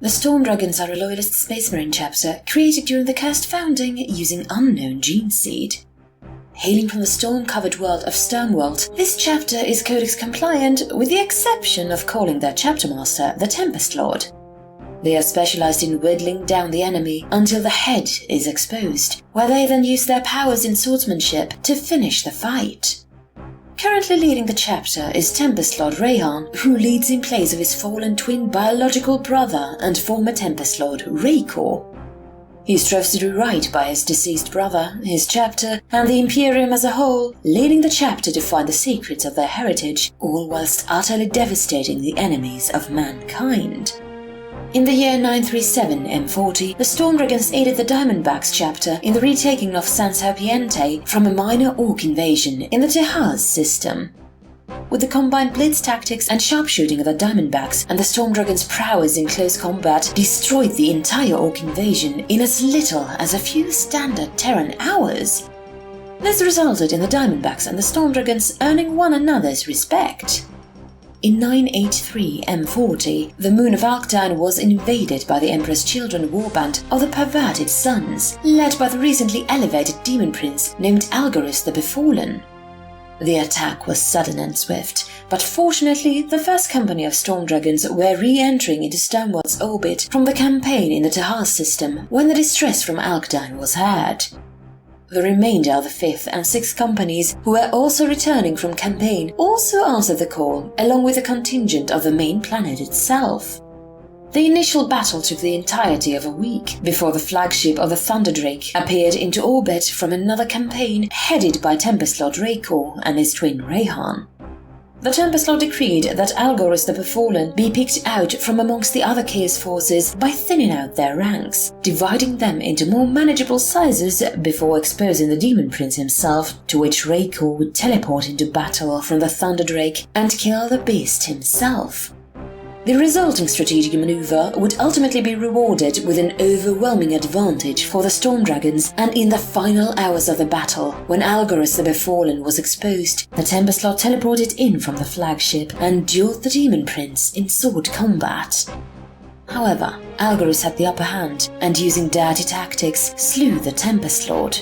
The Storm Dragons are a loyalist Space Marine chapter created during the cursed founding using unknown gene seed. Hailing from the storm-covered world of Sturmworld, this chapter is Codex compliant with the exception of calling their chapter master the Tempest Lord. They are specialized in whittling down the enemy until the head is exposed, where they then use their powers in swordsmanship to finish the fight. Currently leading the chapter is Tempest Lord Rayhan, who leads in place of his fallen twin biological brother and former Tempest Lord Raykor. He strives to do right by his deceased brother, his chapter, and the Imperium as a whole, leading the chapter to find the secrets of their heritage, all whilst utterly devastating the enemies of mankind. In the year 937 M40, the Storm Dragons aided the Diamondbacks chapter in the retaking of San Serpiente from a minor orc invasion in the Tehaz system. With the combined blitz tactics and sharpshooting of the Diamondbacks and the Storm Dragons' prowess in close combat destroyed the entire orc invasion in as little as a few standard Terran hours. This resulted in the Diamondbacks and the Storm Dragons earning one another's respect. In 983 M40, the moon of Alkdine was invaded by the Emperor's Children warband of the Perverted Sons, led by the recently elevated demon prince named Algorus the Befallen. The attack was sudden and swift, but fortunately the first company of Storm Dragons were re-entering into Sturmworld's orbit from the campaign in the Tehaz system when the distress from Alkdine was heard. The remainder of the 5th and 6th companies, who were also returning from campaign, also answered the call, along with a contingent of the main planet itself. The initial battle took the entirety of a week, before the flagship of the Thunderdrake appeared into orbit from another campaign headed by Tempest Lord Raykor and his twin Rayhan. The Tempest Lord decreed that Algorus the Befallen be picked out from amongst the other Chaos forces by thinning out their ranks, dividing them into more manageable sizes before exposing the Demon Prince himself, to which Raykor would teleport into battle from the Thunderdrake and kill the beast himself. The resulting strategic maneuver would ultimately be rewarded with an overwhelming advantage for the Storm Dragons, and in the final hours of the battle, when Algorus the Befallen was exposed, the Tempest Lord teleported in from the flagship and dueled the Demon Prince in sword combat. However, Algorus had the upper hand and, using dirty tactics, slew the Tempest Lord.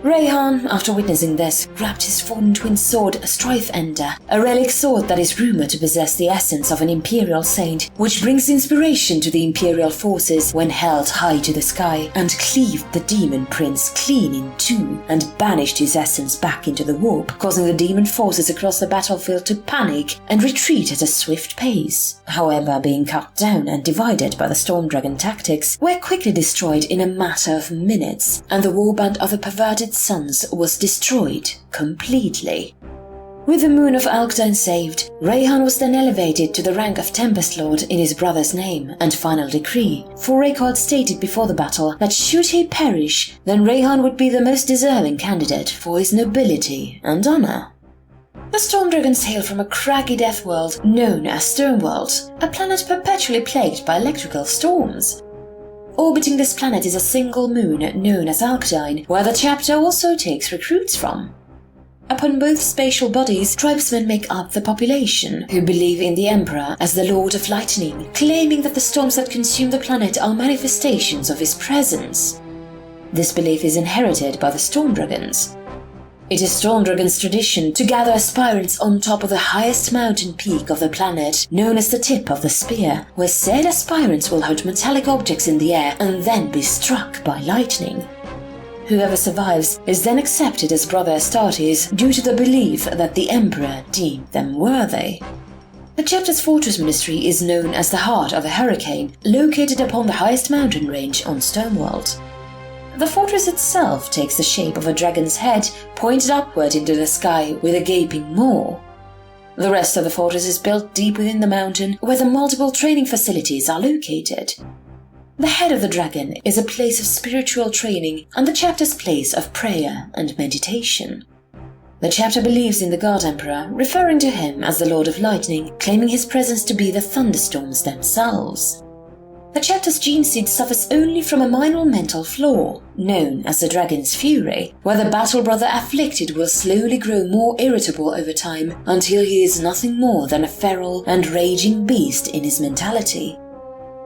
Rayhan, after witnessing this, grabbed his fallen twin sword, Strife Ender, a relic sword that is rumored to possess the essence of an Imperial Saint, which brings inspiration to the Imperial forces when held high to the sky, and cleaved the Demon Prince clean in two and banished his essence back into the warp, causing the demon forces across the battlefield to panic and retreat at a swift pace. However, being cut down and divided by the Storm Dragon tactics, were quickly destroyed in a matter of minutes, and the warband of the Perverted Sons was destroyed completely. With the moon of Alkdine saved, Rayhan was then elevated to the rank of Tempest Lord in his brother's name and final decree, for Raykor had stated before the battle that should he perish, then Rayhan would be the most deserving candidate for his nobility and honor. The Storm Dragons hail from a craggy death world known as Sturmworld, a planet perpetually plagued by electrical storms. Orbiting this planet is a single moon known as Alkdine, where the chapter also takes recruits from. Upon both spatial bodies, tribesmen make up the population, who believe in the Emperor as the Lord of Lightning, claiming that the storms that consume the planet are manifestations of his presence. This belief is inherited by the Storm Dragons. It is Storm Dragon's tradition to gather aspirants on top of the highest mountain peak of the planet, known as the Tip of the Spear, where said aspirants will hold metallic objects in the air and then be struck by lightning. Whoever survives is then accepted as Brother Astartes due to the belief that the Emperor deemed them worthy. The chapter's fortress ministry is known as the Heart of a Hurricane, located upon the highest mountain range on Sturmworld. The fortress itself takes the shape of a dragon's head pointed upward into the sky with a gaping maw. The rest of the fortress is built deep within the mountain, where the multiple training facilities are located. The head of the dragon is a place of spiritual training and the chapter's place of prayer and meditation. The chapter believes in the God Emperor, referring to him as the Lord of Lightning, claiming his presence to be the thunderstorms themselves. The chapter's gene seed suffers only from a minor mental flaw, known as the Dragon's Fury, where the battle brother afflicted will slowly grow more irritable over time until he is nothing more than a feral and raging beast in his mentality.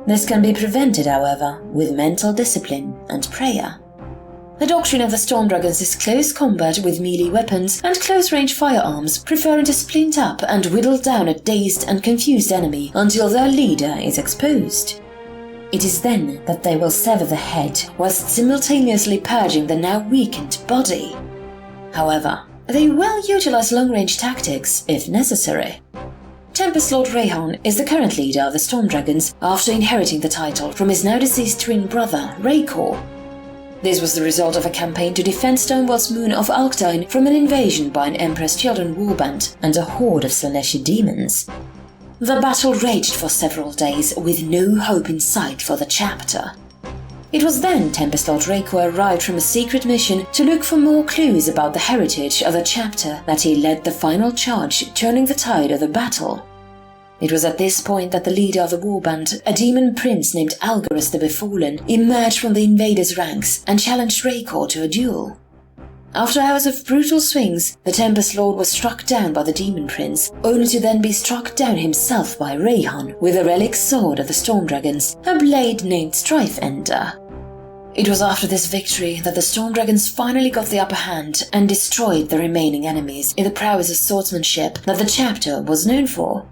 This can be prevented, however, with mental discipline and prayer. The doctrine of the Storm Dragons is close combat with melee weapons and close-range firearms, preferring to splint up and whittle down a dazed and confused enemy until their leader is exposed. It is then that they will sever the head, whilst simultaneously purging the now weakened body. However, they will utilize long-range tactics if necessary. Tempest Lord Rayhan is the current leader of the Storm Dragons after inheriting the title from his now-deceased twin brother, Raykor. This was the result of a campaign to defend Stoneworld's moon of Alkdine from an invasion by an Empress Children warband and a horde of Slaaneshi demons. The battle raged for several days with no hope in sight for the chapter. It was then Tempest Lord Raykor arrived from a secret mission to look for more clues about the heritage of the chapter that he led the final charge, turning the tide of the battle. It was at this point that the leader of the warband, a demon prince named Algarus the Befallen, emerged from the invaders' ranks and challenged Raykor to a duel. After hours of brutal swings, the Tempest Lord was struck down by the demon prince, only to then be struck down himself by Rayhan with a relic sword of the Storm Dragons, a blade named Strife Ender. It was after this victory that the Storm Dragons finally got the upper hand and destroyed the remaining enemies in the prowess of swordsmanship that the chapter was known for.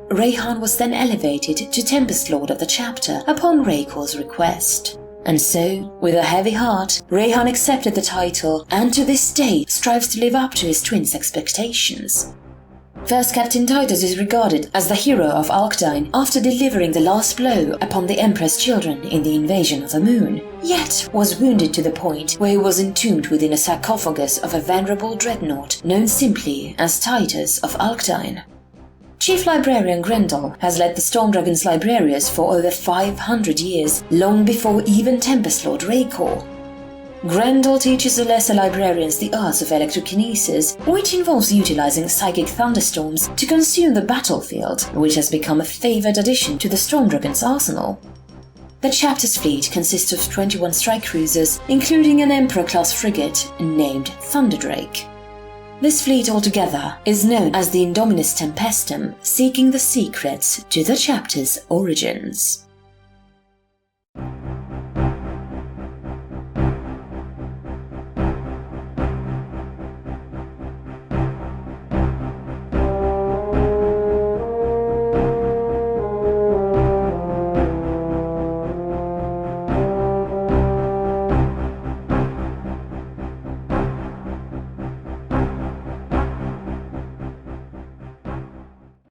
Rayhan was then elevated to Tempest Lord of the chapter upon Raykor's request. And so, with a heavy heart, Rayhan accepted the title and to this day strives to live up to his twin's expectations. First Captain Titus is regarded as the hero of Alkdine after delivering the last blow upon the Empress Children in the invasion of the moon, yet was wounded to the point where he was entombed within a sarcophagus of a venerable dreadnought known simply as Titus of Alkdine. Chief Librarian Grendel has led the Storm Dragons Librarians for over 500 years, long before even Tempest Lord Raykor. Grendel teaches the lesser librarians the arts of electrokinesis, which involves utilizing psychic thunderstorms to consume the battlefield, which has become a favored addition to the Storm Dragons' arsenal. The chapter's fleet consists of 21 strike cruisers, including an Emperor-class frigate named Thunderdrake. This fleet altogether is known as the Indominus Tempestum, seeking the secrets to the chapter's origins.